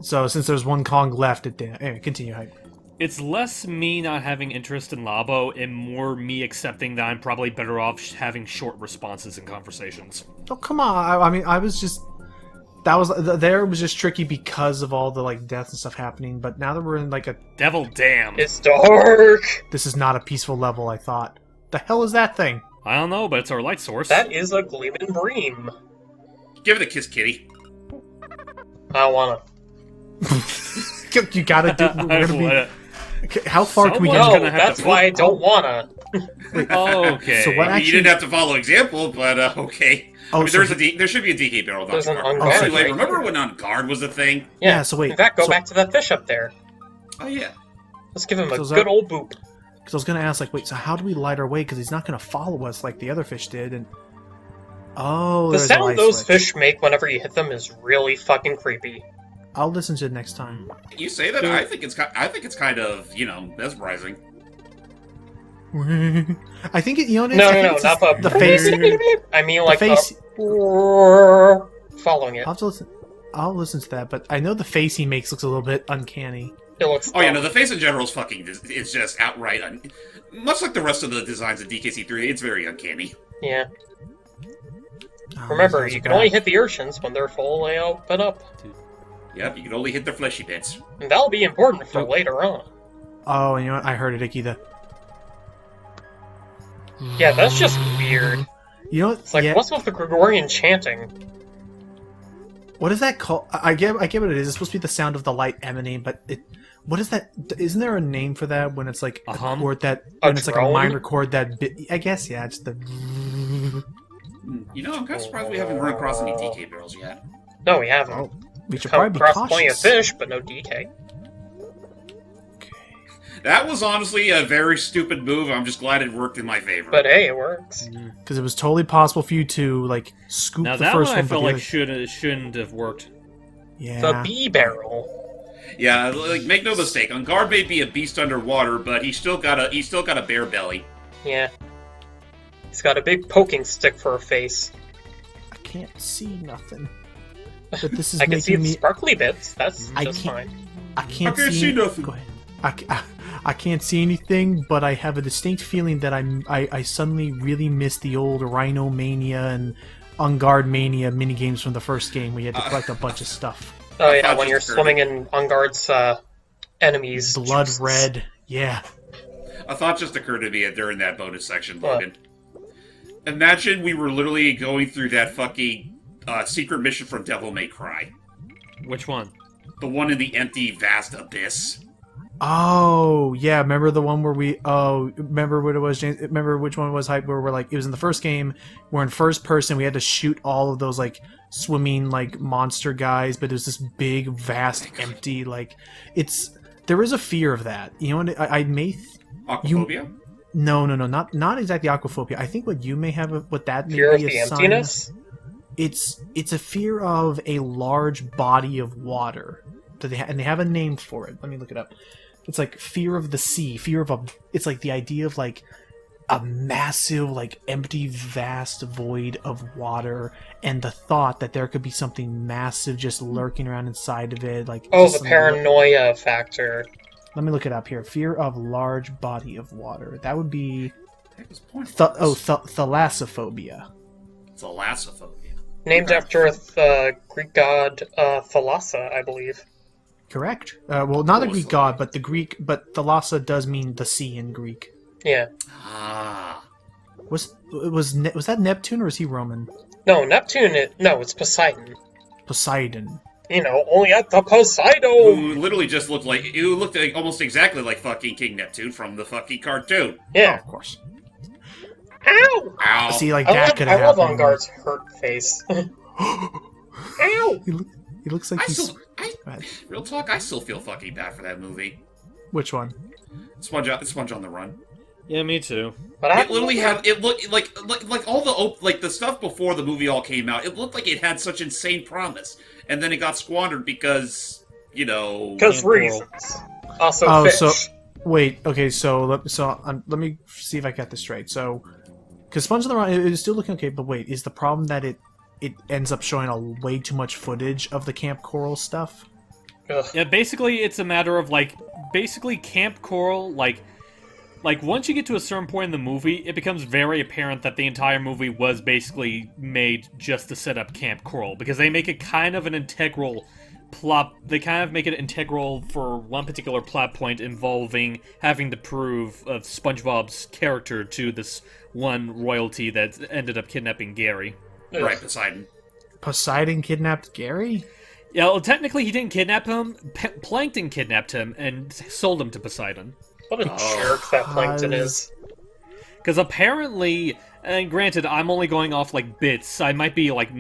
So since there's one Kong left, it did. Anyway, continue, Hype. It's less me not having interest in Labo and more me accepting that I'm probably better off having short responses in conversations. Oh, come on. I mean, I was just... There was just tricky because of all the, like, death and stuff happening, but now that we're in, like, a... Devil damn. It's dark! This is not a peaceful level, I thought. The hell is that thing? I don't know, but it's our light source. That is a gleaming bream. Give it a kiss, kitty. I don't wanna. You gotta do... We're gonna be... Okay, how far can we Someone's get? gonna No, have that's to- why I don't wanna. Okay. So what I mean, you actually... didn't have to follow example, but okay. Oh, I mean, so there should be a DK barrel. There's an Dr. on Carver. guard Actually, right remember here. when on guard was a thing? Yeah, so wait. In fact, go so, back to that fish up there. Oh yeah. Let's give him a So is good that- old boop. Because I was gonna ask, like, wait, so how do we light our way? Because he's not gonna follow us like the other fish did, and... Oh, The there's a sound light those switch. fish make whenever you hit them is really fucking creepy. I'll listen to it next time. You say that? Dude. I think it's kind of mesmerizing. I think it, you know what it is? No, I no, think no, it's not just the... the face. I mean, The like, face. following it. I'll have to listen. I'll listen to that, but I know the face he makes looks a little bit uncanny. It looks Oh yeah, dumb. no, the face in general is fucking. It's just outright. Much like the rest of the designs of DKC3, it's very uncanny. Yeah. Oh, Remember, those you are can only bad. hit the urchins when they're fully open up. Yep, you can only hit their fleshy bits. And that'll be important for later on. Oh, and you know what? I heard it, Ikki. Yeah, that's just weird. You know what? It's like, yeah. what's with the Gregorian chanting? What is that called? I get what it is. It's supposed to be the sound of the light emanating, but it. What is that? Isn't there a name for that when it's like A hum? chord that A when it's like a drone? minor chord that bit? I guess yeah, just the. You know, I'm kind of surprised we haven't run across any DK barrels yet. No, we haven't. Oh, we should Come probably be across plenty of cautious. fish, but no DK. That was honestly a very stupid move. I'm just glad it worked in my favor. But hey, it works. Because it was totally possible for you to like scoop Now the that first one I one. feel but like the other- shouldn't have worked. yeah. The bee barrel. Yeah, like make no mistake, on guard may be a beast underwater, but he's still got a bare belly. Yeah. He's got a big poking stick for a face. I can't see nothing. But this is I can see making the me. sparkly bits. That's I just can't- fine. I can't, I can't see nothing. Go ahead. I can't see anything, but I have a distinct feeling that I suddenly really miss the old Rhino Mania and On Guard Mania minigames from the first game where you had to collect a bunch of stuff. Oh yeah, thought when you're just swimming in Ungard's enemies. Blood juices. red. Yeah. A thought just occurred to me during that bonus section, What? Logan. Imagine we were literally going through that fucking secret mission from Devil May Cry. Which one? The one in the empty, vast abyss. Oh, yeah. Remember the one where we... Oh, remember what it was, James? Remember which one was hype? Where we're like... It was in the first game. We're in first person. We had to shoot all of those, like, swimming, like, monster guys. But it was this big, vast, empty, like... It's... There is a fear of that. You know what? I may... Aquaphobia? No. Not exactly aquaphobia. I think what you may have... What that may Fear of be the a sign emptiness? It's a fear of a large body of water. And they have a name for it. Let me look it up. It's like fear of the sea, fear of a... It's like the idea of like a massive, like empty, vast void of water, and the thought that there could be something massive just lurking around inside of it. Like Oh, just the some- paranoia factor. Let me look it up here. Fear of large body of water. That would be That was point. thalassophobia. Thalassophobia. Named after the Greek god Thalassa, I believe. Correct. Well, not the Cool, Greek so- god, but thalassa does mean the sea in Greek. Yeah. Ah. Was that Neptune or is he Roman? No, Neptune, it's Poseidon. Poseidon. You know, only at the Poseidon! Who literally just looked like... It looked like, almost exactly like fucking King Neptune from the fucking cartoon. Oh, Yeah. of course. Ow! Ow. See, like I that love, could I have love happened. Ungard's hurt face. Ow! He looks like he's. Real talk, I still feel fucking bad for that movie. Which one? Sponge on the Run. Yeah, me too. But I It literally had it looked like all the stuff before the movie all came out. It looked like it had such insane promise, and then it got squandered because Because Camp reasons. Also, Oh, fish. so wait. Okay, so let me see if I got this straight. So, because Sponge on the Run it is still looking okay, but wait, is the problem that it ends up showing way too much footage of the Camp Coral stuff? Ugh. Yeah, basically, it's a matter of, like, basically Camp Coral, like, once you get to a certain point in the movie, it becomes very apparent that the entire movie was basically made just to set up Camp Coral, because they make it kind of an integral plot. They kind of make it integral for one particular plot point involving having to prove of SpongeBob's character to this one royalty that ended up kidnapping Gary. Ugh. Right, Poseidon. Poseidon kidnapped Gary? Yeah, well, technically he didn't kidnap him. Plankton kidnapped him and sold him to Poseidon. What a jerk that Plankton is. Because apparently, and granted, I'm only going off like bits. I might be like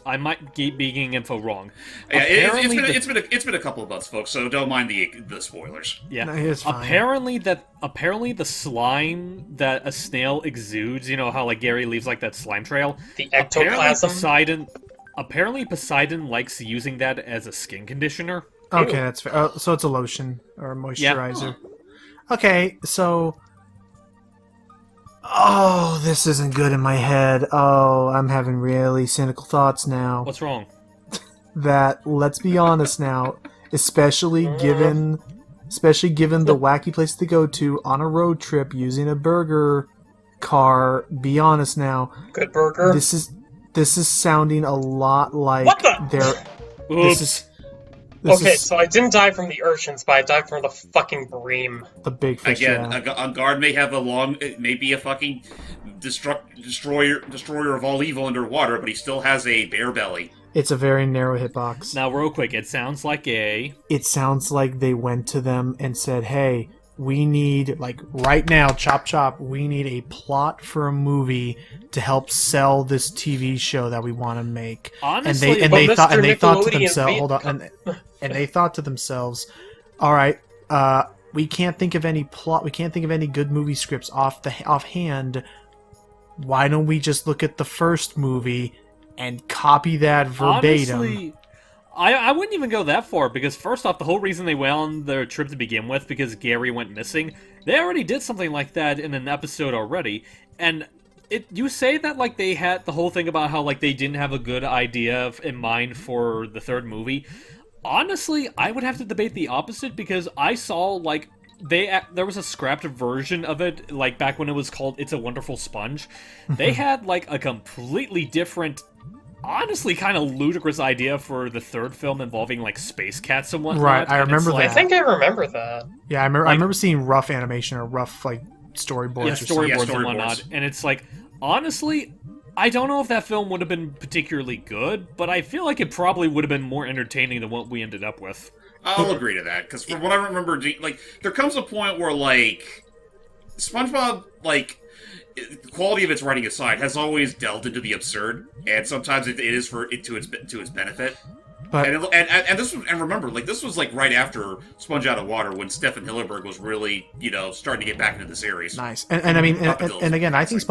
I might be getting info wrong. Yeah, Apparently it's been a couple of months, folks. So don't mind the spoilers. Yeah, No, it's fine. apparently the slime that a snail exudes. You know how like Gary leaves like that slime trail. The ectoplasm. Apparently Poseidon likes using that as a skin conditioner. Okay, Ew. that's fair. So it's a lotion or a moisturizer. Okay, so... Oh, this isn't good in my head. Oh, I'm having really cynical thoughts now. What's wrong? That, let's be honest now, especially given the wacky place to go to on a road trip using a burger car, be honest now, Good burger. this is sounding a lot like What the- Oops. This Okay, is so I didn't die from the urchins, but I died from the fucking bream. the big fish. Again, Yeah. a guard may have it may be a fucking destroyer of all evil underwater, but he still has a bare belly. It's a very narrow hitbox. Now, real quick, it sounds like a... It sounds like they went to them and said, hey, we need, like, right now, chop chop, we need a plot for a movie to help sell this TV show that we want to make. Honestly, and they But thought Mr. to Nickelodeon themselves, beat- hold on, and they thought to themselves, all right, we can't think of any plot, we can't think of any good movie scripts offhand. Why don't we just look at the first movie and copy that verbatim? honestly, I wouldn't even go that far, because first off, the whole reason they went on their trip to begin with, because Gary went missing, they already did something like that in an episode already, and you say that like they had the whole thing about how like they didn't have a good idea in mind for the third movie. Honestly, I would have to debate the opposite, because I saw like there was a scrapped version of it like back when it was called It's a Wonderful Sponge. They had like a completely different, honestly kind of ludicrous idea for the third film involving like space cats and whatnot. Right, I and it's remember like- I think I remember that. Yeah, I remember seeing rough animation or rough like storyboards. Yeah, or something. storyboards Yeah, and storyboards. whatnot. And it's like, honestly, I don't know if that film would have been particularly good, but I feel like it probably would have been more entertaining than what we ended up with. I'll agree to that, because from what I remember, like, there comes a point where, like, SpongeBob, like, the quality of its writing aside, has always delved into the absurd, and sometimes it is to its benefit. But And remember, like, this was like right after Sponge Out of Water, when Stefan Hillenburg was really, starting to get back into the series. nice, and I mean, Up and, until and again, I think it's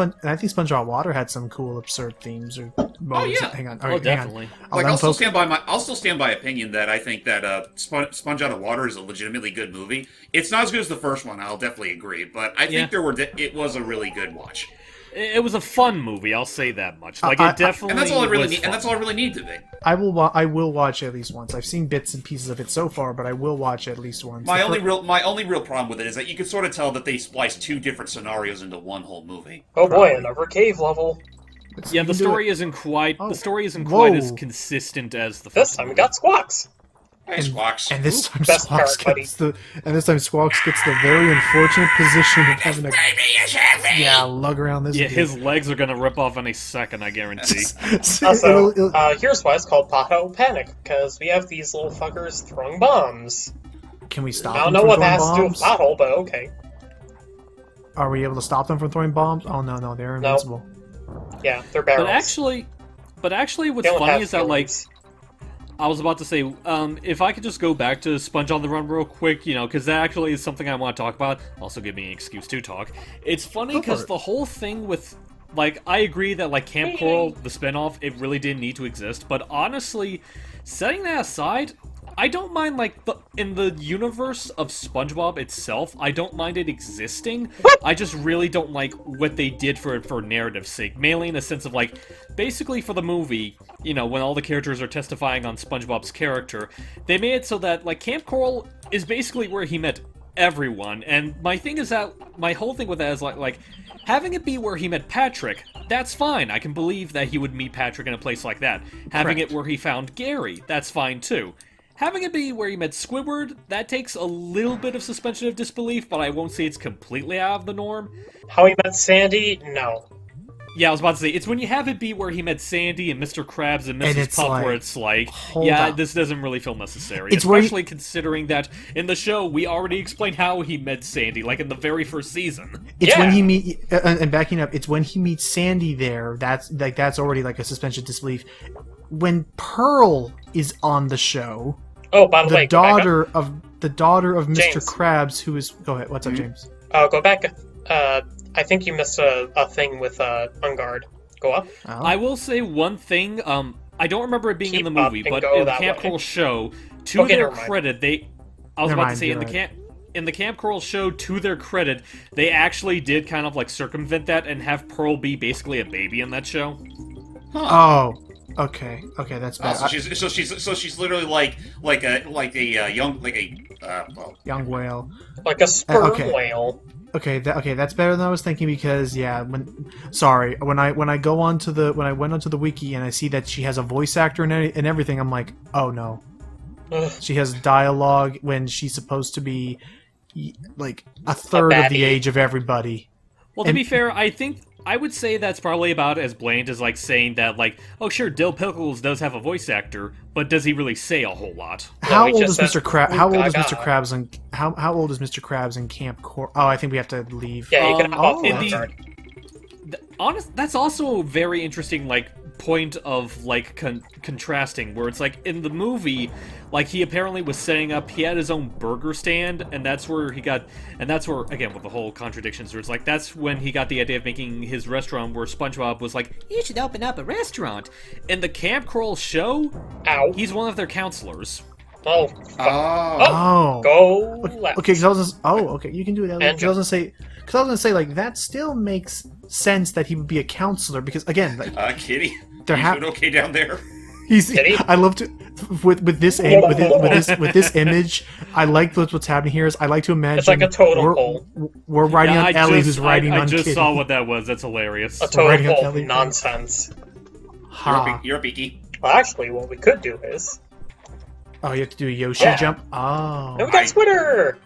SpongeBob Water had some cool absurd themes or moments. yeah. Hang on, Oh, hang on. definitely. Like, I'll I'll still focus- stand by opinion that I think that Sponge Out of Water is a legitimately good movie. It's not as good as the first one, I'll definitely agree, but I think Yeah. it was a really good watch. It was a fun movie, I'll say that much. Like, I- it definitely And that's all I really was need. And that's all I really need to be. I will watch it at least once. I've seen bits and pieces of it so far, but I will watch it at least once. My The only fir- real problem with it is that you can sort of tell that they spliced two different scenarios into one whole movie. Oh boy, another cave level. it's- Yeah, you the can do story it. isn't quite Oh. the story isn't quite as Whoa. consistent as the This first time we movie. got Squawks. Hey, Squawks. And this time Best Squawks part, buddy. gets the very unfortunate position of having to lug around this. Yeah, dude. his legs are gonna rip off any second, I guarantee. Also, It'll- here's why it's called Pothole Panic, because we have these little fuckers throwing bombs. can we stop I don't them know from what that throwing has to do with bombs? Pothole, but okay. Are we able to stop them from throwing bombs? Oh no, they're No. invincible. Yeah, they're barrels. But actually, what's They don't funny have is that like feelings. I was about to say, if I could just go back to Sponge on the Run real quick, because that actually is something I want to talk about. Also, give me an excuse to talk. It's funny Go for because it. the whole thing with, like, I agree that, like, Camp Coral, the spinoff, it really didn't need to exist. But honestly, setting that aside, I don't mind, like, in the universe of SpongeBob itself, I don't mind it existing. I just really don't like what they did for it for narrative's sake. Mainly in the sense of, like, basically for the movie, you know, when all the characters are testifying on SpongeBob's character, they made it so that, like, Camp Coral is basically where he met everyone. And my thing is that, my whole thing with that is, like having it be where he met Patrick, that's fine. I can believe that he would meet Patrick in a place like that. Having it where he found Gary, that's fine too. Having it be where he met Squidward, that takes a little bit of suspension of disbelief, but I won't say it's completely out of the norm. How he met Sandy? No. Yeah, I was about to say, it's when you have it be where he met Sandy and Mr. Krabs and Mrs. Puff, like, where it's like, on. this doesn't really feel necessary. It's Especially considering that in the show, we already explained how he met Sandy, like in the very first season. It's when he meet and backing up. It's when he meets Sandy there. That's already like a suspension of disbelief. When Pearl is on the show. Oh, by the way, the daughter of Mr. James. Krabs, who is go ahead. What's up, James? Go back. I think you missed a thing with Ungard. Go up. Oh. I will say one thing. I don't remember it being in the Keep up movie, and but go in the that Camp way. Coral show, to Okay, their never mind. credit, I was Never about to mind, say you're in the Camp Coral show, to their credit, they actually did kind of like circumvent that and have Pearl be basically a baby in that show. Oh, okay, that's bad. So she's literally like a young Young whale. Like a sperm okay. whale. Okay, that's better than I was thinking because when I went onto the wiki and I see that she has a voice actor and everything, I'm like, oh no, Ugh. she has dialogue when she's supposed to be like a third of the baddie. age of everybody. Well, to be fair, I would say that's probably about as blatant as, like, saying that, like, oh, sure, Dill Pickles does have a voice actor, but does he really say a whole lot? How he old just is says, Mr. Krabs? "Ooh, How old is gaga." Mr. Krabs and how old is Mr. Krabs in Camp Coral? Oh, I think we have to leave. Yeah, you can hop off in Ungard. That's also a very interesting, like, point of, like, contrasting, where it's like, in the movie, like, he apparently was setting up, he had his own burger stand, and that's where, again, with the whole contradictions, where it's like, that's when he got the idea of making his restaurant, where SpongeBob was like, you should open up a restaurant. In the Camp Coral show, Ow. he's one of their counselors. Oh. Oh. Go left. Okay, because I was just, okay, you can do that. And Because I was gonna say, like, that still makes sense that he would be a counselor because again, like, Kitty. They're You doing okay down there? Kitty? I love to with this image. I like what's happening here. Is I like to imagine It's like a totem pole. We're riding on Ellie, who's riding on I just Kitty. saw what that was. That's hilarious. A totem writing on pole Kelly. nonsense. Ha. You're a Ikki. Well, actually, what we could do is... Oh, you have to do a Yoshi Yeah. jump. Oh, No, we got Twitter!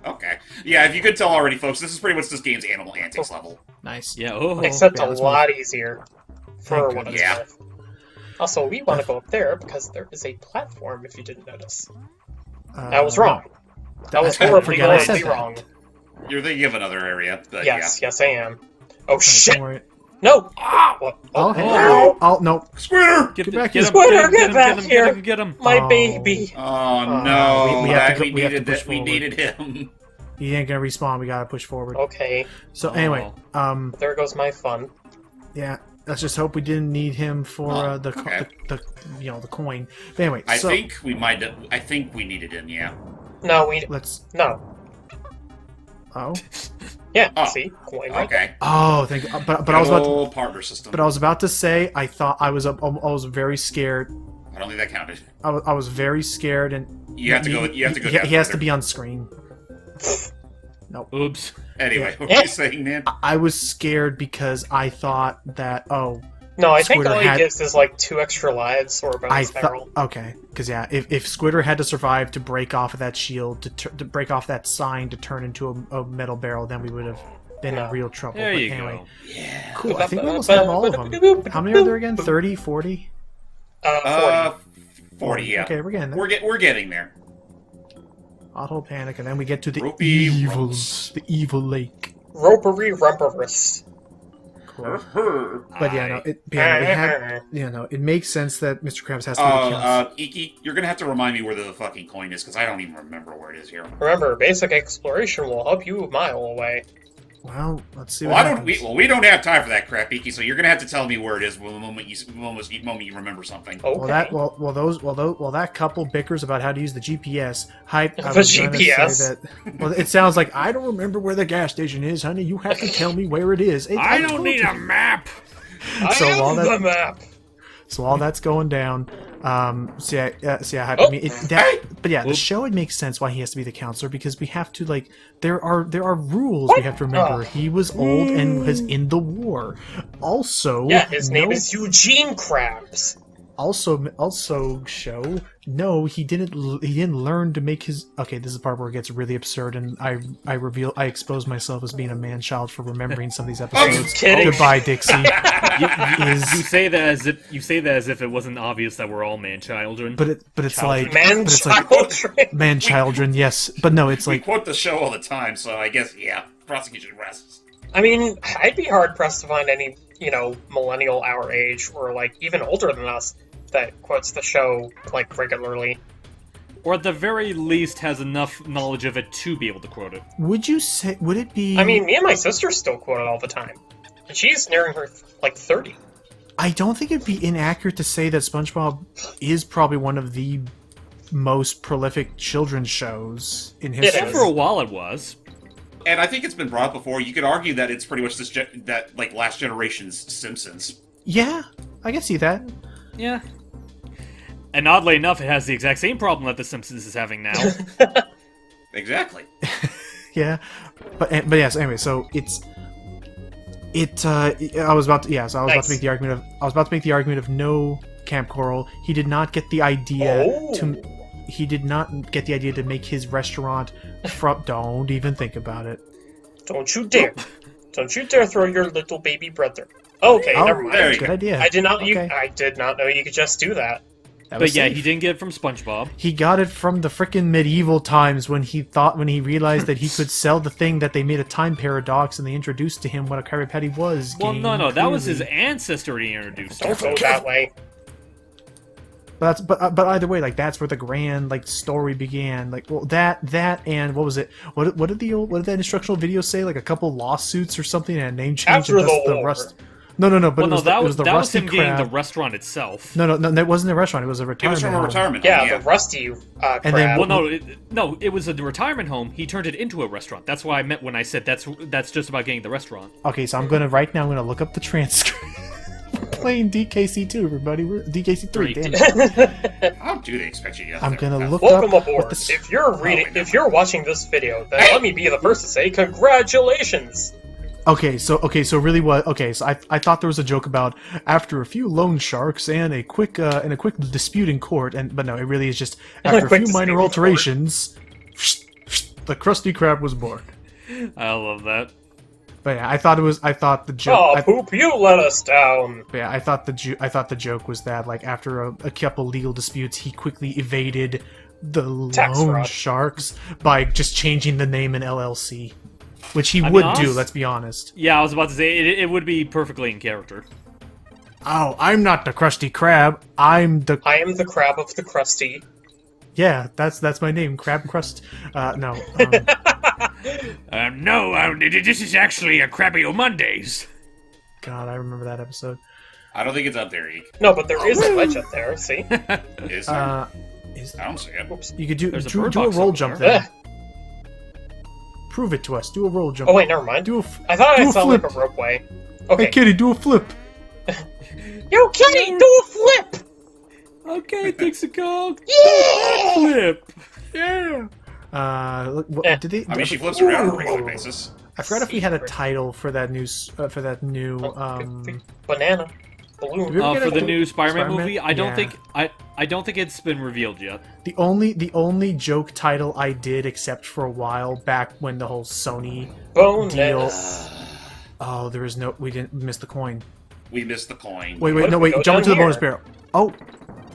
Okay. Yeah, if you could tell already, folks, this is pretty much this game's animal antics level. nice. Yeah. Oh. Except yeah, a let's lot easier. For Thank what it's goodness. worth. Also, we want to go up there because there is a platform, if you didn't notice. I was wrong. That was I horribly, forgot I said horribly that. wrong. You're thinking of another area, but Yes, yes, I am. Oh, Don't shit! worry. No! What? Oh, hey. Ow. Oh, no. yeah. Squitter! Get back him, here. Squitter, get him, back him, here. Get him. My Oh. baby! Oh no! we have to we go- we have to needed push that. We forward. needed him. He ain't gonna respawn. We gotta push forward. Okay, So anyway, there goes my fun. yeah. Let's just hope we didn't need him for Oh, the okay. the coin. But anyway, I so think we might. I think we needed him. Yeah. No, we... let's. No. Oh, Yeah, Oh, see? Coin right Okay. thank you. But I was about. Good partner system. But I was about to say I thought I was very scared. I don't think that counted. I was very scared, and You have to go. You have to go. He, down he has to further. be on screen. Oops. Anyway, what were you saying, Nan? I was scared because I thought that No, I think Squitter all he had- gives is like 2 extra lives or a I bonus barrel. thought okay because yeah if Squitter had to survive to break off of that shield to break off that sign to turn into a metal barrel, then we would have been No. in real trouble. There But you anyway, go. Yeah. cool. I think we almost have all of them. How many are there again? 30, 40? 40. 40. Yeah. Okay, we're getting there. We're getting there. Auto panic, and then we get to the Ropey evils, the evil lake. Ropery rumperous. Cool. But yeah, no, it makes sense that Mr. Krabs has to be the kills. Ikki, you're gonna have to remind me where the fucking coin is because I don't even remember where it is here. Remember, basic exploration will help you a mile away. Well, let's see. Well, what happens. we don't have time for that crap, Ikki. So you're gonna have to tell me where it is the moment you remember something. Okay. Well, that couple bickers about how to use the GPS. Hype. I The was gonna GPS? say that. Well, it sounds like I don't remember where the gas station is, honey. You have to tell me where it is. I don't need a map. So I all am that- the map. So all that's going down. Hype. Oh, I mean, but yeah, the show it makes sense why he has to be the counselor because we have to like there are rules we have to remember. He was old and was in the war. Also, Yeah, his name is Eugene Krabs. Also show no he didn't learn to make his okay this is the part where it gets really absurd and I expose myself as being a man child for remembering some of these episodes. kidding. Goodbye, Dixie. You say that as if it wasn't obvious that we're all man-children. but it's like Man-children. man-children, yes, but no, it's We like quote the show all the time, so I guess prosecution rests. I mean, I'd be hard-pressed to find any, millennial our age, or, even older than us, that quotes the show, regularly. Or at the very least has enough knowledge of it to be able to quote it. would it be I mean, me and my sister still quote it all the time. And she's nearing her, 30. I don't think it'd be inaccurate to say that SpongeBob is probably one of the most prolific children's shows in history. is. For a while it was. And I think it's been brought up before. You could argue that it's pretty much last generation's Simpsons. Yeah, I can see that. Yeah. And oddly enough, it has the exact same problem that The Simpsons is having now. Exactly. Yeah, but yes. Anyway, so I was about to make the argument of no Camp Coral. He did not get the idea to make his restaurant from. Don't even think about it. Don't you dare. Don't you dare throw your little baby brother. Okay, never mind. there you Good go. idea. I did not know you could just do that. That But was yeah, safe. he didn't get it from SpongeBob. He got it from the frickin' medieval times when he realized that he could sell the thing that they made a time paradox and they introduced to him what a Krabby Patty was. Well, Game, no, that was his clearly. ancestor he introduced. Don't go that way. But either way, that's where the grand story began. That and what was it? What did that instructional video say? Like a couple lawsuits or something and a name change. After and the thus war. Rust. No. But Well, it was the that was Rusty him getting Crab. the restaurant itself. No, that wasn't a restaurant. It was a It retirement. was from a home. retirement Yeah, home, the Rusty And then crab. Well, it was a retirement home. He turned it into a restaurant. That's what I meant when I said that's just about getting the restaurant. Okay, so I'm gonna look up the transcript. Playing DKC2, everybody. We're DKC3. Damn it. How do they expect you to get I'm there? gonna look Welcome up aboard. what the If you're watching this video, then let me be the first to say congratulations. Okay, so really what? Okay, so I thought there was a joke about after a few loan sharks and a quick dispute in court, but no, it really is just after a Quick few dispute minor in court. alterations, the Krusty Krab was born. I love that. But yeah, I thought the joke. Oh, Poop, you let us down. Yeah, I thought the joke was that after a couple legal disputes, he quickly evaded the Tax loan fraud. sharks by just changing the name in LLC, which he I mean, would do. honest- Let's be honest. Yeah, I was about to say it would be perfectly in character. Oh, I'm not the Krusty Krab. I am the crab of the Krusty. Yeah, that's my name, Crab Crust. No. This is actually a Krabby Mondays. God, I remember that episode. I don't think it's up there, Eek. No, but there is a ledge up there, see? Is there? I don't see it. Oops. You could do There's a do bird a box roll up jump there. there. Prove it to us. Do a roll jump. Oh, wait, never mind. Do a I thought do I a saw flip. a ropeway. Hey, Okay. Kitty, do a flip. Yo, Kitty, do a flip! Okay, Dixie Kong. Yeah! Flip. Yeah. What, Eh. did they? I mean, she flips around on a regular basis. I forgot if we had a Secret. title for that new Banana. Balloon. We were For gonna the do new Spider-Man Spider-Man? movie, I don't Yeah. think I don't think it's been revealed yet. The only joke title I did accept for a while back when the whole Sony deal. Bonus. Oh, there was no. We didn't miss the coin. We missed the coin. Wait, What if no, we wait. go Jump into down the bonus here? barrel. Oh,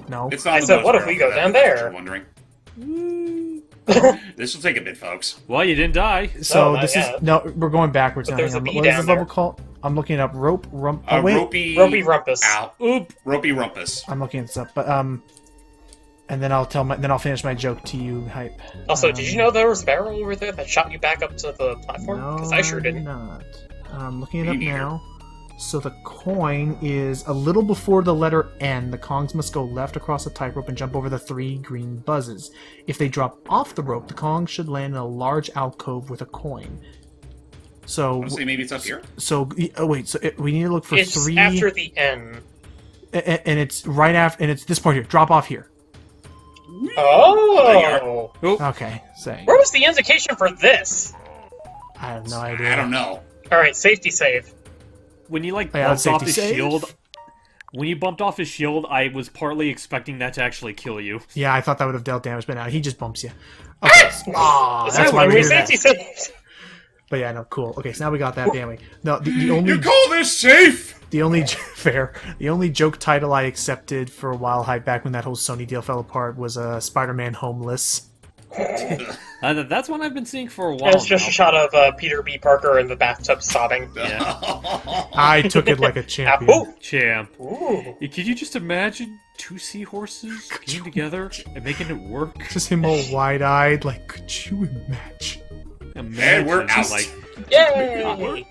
no. It's not I the said, bonus what if barrel we for go that, down if that's what there? you're wondering. This will take a bit, folks. Well, you didn't die. So not this yet. is no. We're going backwards But now. there's Hang a on. bee What is down this level there. called? I'm looking it up. Rope. Oh wait. Ropey Ropey Rumpus. Ow. Oop. Ropey Rumpus. I'm looking this up. But And then I'll finish my joke to you, Hype. Also, did you know there was a barrel over there that shot you back up to the platform? No, Because I sure didn't. not. I'm looking it up Me neither. now. So the coin is a little before the letter N. The Kongs must go left across the tightrope and jump over the 3 green buzzes. If they drop off the rope, the Kongs should land in a large alcove with a coin. So, Honestly, maybe it's up here. we need to look for It's 3. after the N. And it's right after, and it's this part here. Drop off here. Oh! Okay, say. Where was the indication for this? I have no idea. I don't know. Alright, safety save. When you like Yeah, bumped off safety his save. shield, when you bumped off his shield, I was partly expecting that to actually kill you. Yeah, I thought that would have dealt damage, but now he just bumps you. Okay. Aw, that's why we we did that. safety saved. But yeah, no, cool. Okay, so now we got that family. No, the only You call this safe? the only the only joke title I accepted for a while, Hype, back when that whole Sony deal fell apart, was Spider-Man Homeless. That's one I've been seeing for a while It's just now. a shot of Peter B. Parker in the bathtub sobbing. Yeah. I took it like a champion. Ooh. Champ. Ooh. Could you just imagine 2 seahorses getting together and making it work? Just him all wide-eyed, like, could you imagine? Imagine, we're out. like, Yay!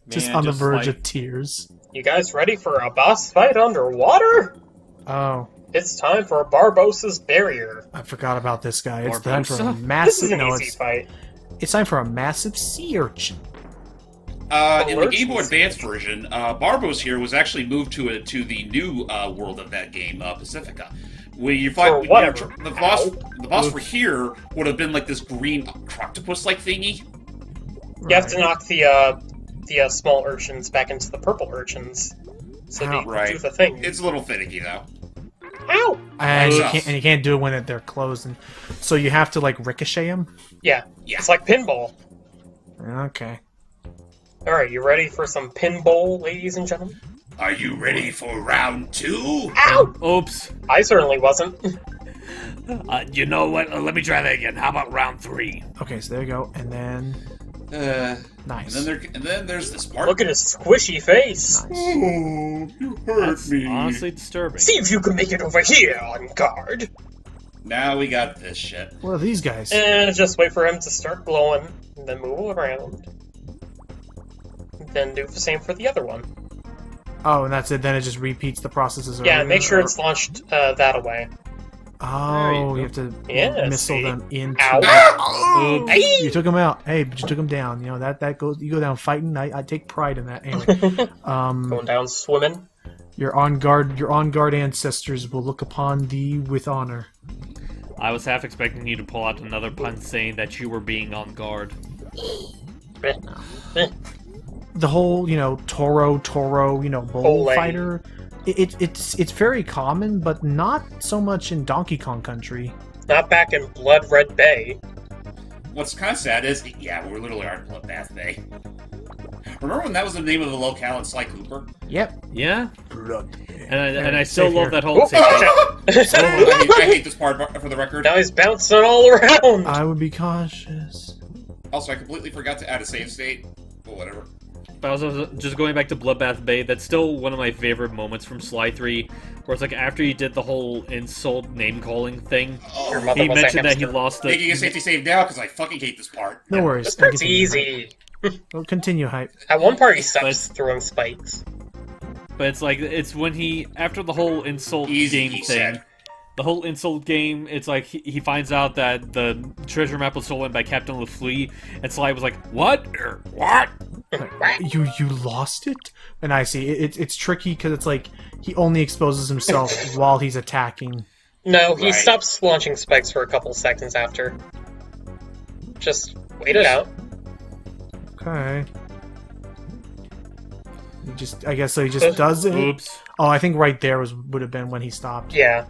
Just man, on the verge like- of tears. You guys ready for a boss fight underwater? Oh, It's time for Barbossa's Barrier. I forgot about this guy. It's time for a Barbossa? This massive. is an No, easy fight. it's time for a massive sea urchin. In the Game Boy Advance version, Barbos here was actually moved to the new world of that game, Pacifica. Where you find Or whatever. the boss for here would have been like this green octopus-like thingy. You have to knock the small urchins back into the purple urchins, so they Right. do the thing. It's a little finicky though. Ow! And you, Nice. can't do it when they're closed, and so you have to like ricochet them. Yeah, Yeah. it's like pinball. Okay. All right, you ready for some pinball, ladies and gentlemen? Are you ready for round 2? Ow! Oops. I certainly wasn't. You know what? Let me try that again. How about round 3? Okay, so there you go, and then And nice. then there's this part. Look at his squishy face. Nice. Oh, you hurt That's honestly disturbing. See if you can make it over here on guard. Now we got this shit. What are these guys? And just wait for him to start glowing, and then move around. Then do the same for the other one. Oh, and that's it. Then it just repeats the processes. Yeah, earlier, make sure or- it's launched that away. Oh, There you you have to Yeah, missile see? them into. Ow. Oops. Hey! You took them out. Hey, but you took them down. You know that goes. You go down fighting. I take pride in that. Anyway, Going down swimming. your on guard ancestors will look upon thee with honor. I was half expecting you to pull out another pun saying that you were being on guard. The whole, Toro, bull Ole. fighter. It's very common, but not so much in Donkey Kong Country. Not back in Blood Red Bay. What's kind of sad is, yeah, we're literally on Bloodbath Bay. Remember when that was the name of the locale in Sly Cooper? Yep. Yeah? Blood. And I still Safe love here. that whole Oh, sequence. I hate this part for the record. Now he's bouncing all around. I would be cautious. Also, I completely forgot to add a save state. But whatever. But also, just going back to Bloodbath Bay, that's still one of my favorite moments from Sly 3, where it's like after he did the whole insult name-calling thing, Your mother he was a mentioned that he hamster. lost Making a the... safety save now because I fucking hate this part. No worries. This part's Continue. easy. Well, continue, Hype. At one part, he stops throwing spikes. But it's when he, after the whole insult Easy, game he thing, said. the whole insult game, it's like he finds out that the treasure map was stolen by Captain LaFleur, and Sly was like, what? What? You lost it? And I see. It's tricky because it's like he only exposes himself while he's attacking. No, he Right. stops launching spikes for a couple seconds after. Just wait it out. Okay. I guess so he just does it. Oops. Oh, I think right there would have been when he stopped. Yeah.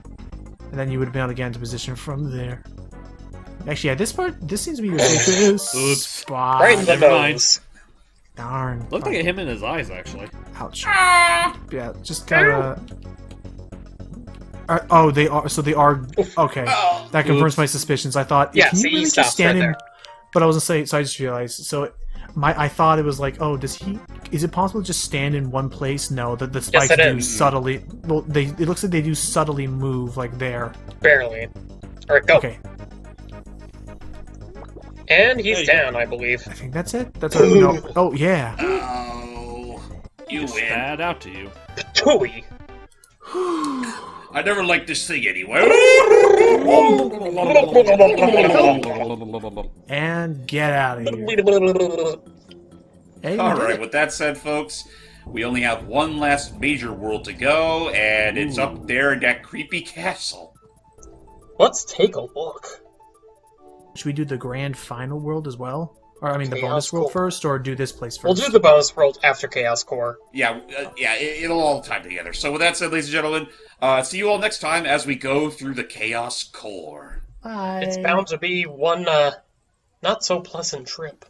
And then you would have been able to get into position from there. Actually, yeah, this seems to be your safest Oops. spot. Right in the never mind. nose. Darn. Looked like him in his eyes, actually. Ouch. Yeah, just kinda... oh, they are... So they are... Okay. Oh. That confirms Oops. my suspicions. I thought... Yeah, can you see, he really stops just stand right in... there. But I wasn't saying... So I just realized. So I thought it was like, oh, does he is it possible to just stand in one place? No, the spikes it do is. subtly. Well, it looks like they do subtly move, like there. Barely. Alright, go. Okay, And he's There you down, I believe. I think that's it. That's our no. Oh yeah. Oh, you win. Spat out to you. Patooey. I never liked this thing anyway. And get out of here. Hey, All right. With that said, folks, we only have one last major world to go, and it's up there in that creepy castle. Let's take a look. Should we do the grand final world as well? Or I mean, the Chaos bonus world Core. first, or do this place first? We'll do the bonus world after Chaos Core. Yeah, it'll all tie together. So with that said, ladies and gentlemen, see you all next time as we go through the Chaos Core. Bye. It's bound to be one, not so pleasant trip.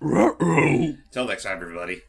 Till next time, everybody.